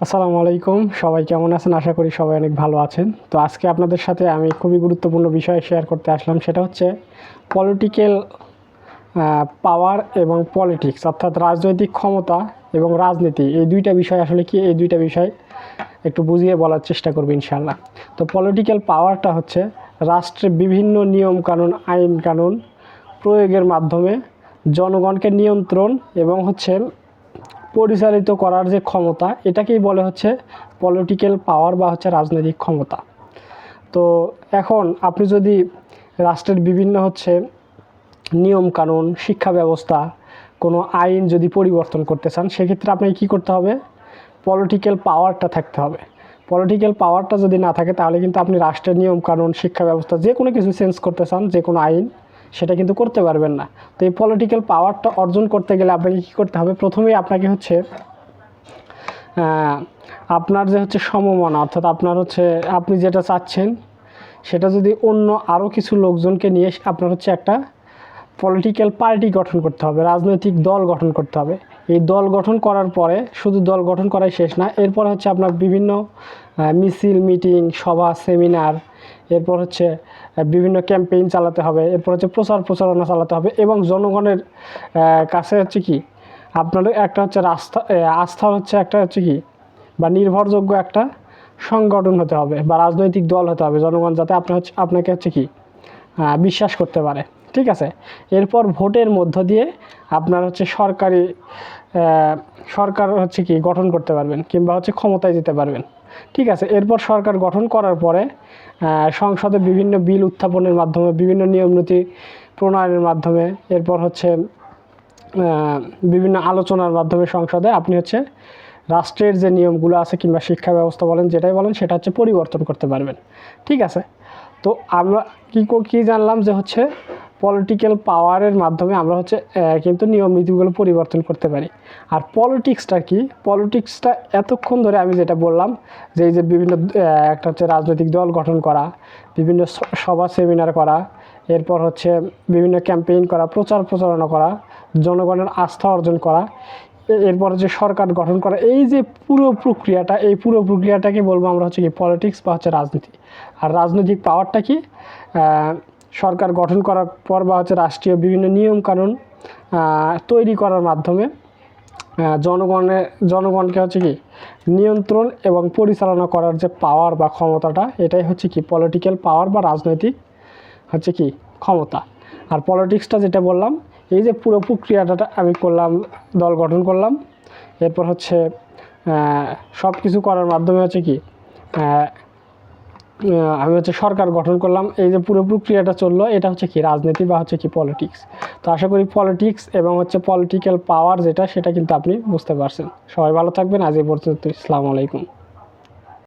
আসসালামু আলাইকুম। সবাই কেমন আছেন? আশা করি সবাই অনেক ভালো আছেন। তো আজকে আপনাদের সাথে আমি খুবই গুরুত্বপূর্ণ বিষয় শেয়ার করতে আসলাম। সেটা হচ্ছে পলিটিক্যাল পাওয়ার এবং পলিটিক্স, অর্থাৎ রাজনৈতিক ক্ষমতা এবং রাজনীতি। এই দুইটা বিষয় আসলে কি, এই দুইটা বিষয় একটু বুঝিয়ে বলার চেষ্টা করব ইনশাআল্লাহ। তো পলিটিক্যাল পাওয়ারটা হচ্ছে রাষ্ট্রের বিভিন্ন নিয়ম কানুন, আইন কানুন প্রয়োগের মাধ্যমে জনগণকে নিয়ন্ত্রণ এবং হচ্ছে পরিচালিত করার যে ক্ষমতা, এটাকেই বলে হচ্ছে পলিটিক্যাল পাওয়ার বা হচ্ছে রাজনৈতিক ক্ষমতা। তো এখন আপনি যদি রাষ্ট্রের বিভিন্ন হচ্ছে নিয়ম কানুন, শিক্ষা ব্যবস্থা, কোনো আইন যদি পরিবর্তন করতে চান, সেক্ষেত্রে আপনাকে কী করতে হবে? পলিটিক্যাল পাওয়ারটা থাকতে হবে। পলিটিক্যাল পাওয়ারটা যদি না থাকে, তাহলে কিন্তু আপনি রাষ্ট্রের নিয়ম কানুন, শিক্ষা ব্যবস্থা, যে কোনো কিছু চেঞ্জ করতে চান, যে কোনো আইন, সেটা কিন্তু করতে পারবেন না। তো এই পলিটিক্যাল পাওয়ারটা অর্জন করতে গেলে আপনাকে কী করতে হবে? প্রথমেই আপনাকে হচ্ছে আপনার যে হচ্ছে সমমনা, অর্থাৎ আপনার হচ্ছে আপনি যেটা চাচ্ছেন সেটা যদি অন্য আরও কিছু লোকজনকে নিয়ে আপনার হচ্ছে একটা পলিটিক্যাল পার্টি গঠন করতে হবে, রাজনৈতিক দল গঠন করতে হবে। এই দল গঠন করার পরে শুধু দল গঠন করাই শেষ না, এরপর হচ্ছে আপনার বিভিন্ন মিছিল, মিটিং, সভা, সেমিনার, এরপর হচ্ছে বিভিন্ন ক্যাম্পেইন চালাতে হবে, এরপর হচ্ছে প্রচারণা চালাতে হবে এবং জনগণের কাছে হচ্ছে কি আপনাদের একটা হচ্ছে আস্থা হচ্ছে একটা হচ্ছে কি বা নির্ভরযোগ্য একটা সংগঠন হতে হবে বা রাজনৈতিক দল হতে হবে, জনগণ যাতে আপনাকে হচ্ছে কি বিশ্বাস করতে পারে। ঠিক আছে। এরপর ভোটের মধ্য দিয়ে আপনার হচ্ছে সরকার হচ্ছে কি গঠন করতে পারবেন কিংবা হচ্ছে ক্ষমতায় যেতে পারবেন। ঠিক আছে। এরপর সরকার গঠন করার পরে সংসদে বিভিন্ন বিল উত্থাপনের মাধ্যমে, বিভিন্ন নিয়মনীতি প্রণয়নের মাধ্যমে, এরপর হচ্ছে বিভিন্ন আলোচনার মাধ্যমে সংসদে আপনি হচ্ছে রাষ্ট্রের যে নিয়মগুলো আছে কিংবা শিক্ষা ব্যবস্থা বলেন, যেটাই বলেন, সেটা হচ্ছে পরিবর্তন করতে পারবেন। ঠিক আছে। তো আমরা কী জানলাম যে হচ্ছে পলিটিক্যাল পাওয়ারের মাধ্যমে আমরা হচ্ছে কিন্তু নিয়ম নীতিগুলো পরিবর্তন করতে পারি। আর পলিটিক্সটা কি? পলিটিক্সটা এতক্ষণ ধরে আমি যেটা বললাম যে এই যে বিভিন্ন একটা হচ্ছে রাজনৈতিক দল গঠন করা, বিভিন্ন সভা সেমিনার করা, এরপর হচ্ছে বিভিন্ন ক্যাম্পেইন করা, প্রচারণা করা, জনগণের আস্থা অর্জন করা, এরপর হচ্ছে সরকার গঠন করা, এই যে পুরো প্রক্রিয়াটাকে বলবো আমরা হচ্ছে কি পলিটিক্স বা হচ্ছে রাজনীতি। আর রাজনৈতিক পাওয়ারটা কি? সরকার গঠন করার পর বা হচ্ছে রাষ্ট্রীয় বিভিন্ন নিয়ম কানুন তৈরি করার মাধ্যমে জনগণকে হচ্ছে কি নিয়ন্ত্রণ এবং পরিচালনা করার যে পাওয়ার বা ক্ষমতাটা, এটাই হচ্ছে কি পলিটিক্যাল পাওয়ার বা রাজনৈতিক হচ্ছে কি ক্ষমতা। আর পলিটিক্সটা যেটা বললাম, এই যে পুরো প্রক্রিয়াটা আমি করলাম, দল গঠন করলাম, এরপর হচ্ছে সব কিছু করার মাধ্যমে হচ্ছে কি আমি হচ্ছে সরকার গঠন করলাম, এই যে পুরো প্রক্রিয়াটা চললো, এটা হচ্ছে কি রাজনীতি বা হচ্ছে কি পলিটিক্স। তো আশা করি পলিটিক্স এবং হচ্ছে পলিটিক্যাল পাওয়ার যেটা, সেটা কিন্তু আপনি বুঝতে পারছেন। সবাই ভালো থাকবেন। আজ এই পর্যন্ত। আসসালামু আলাইকুম।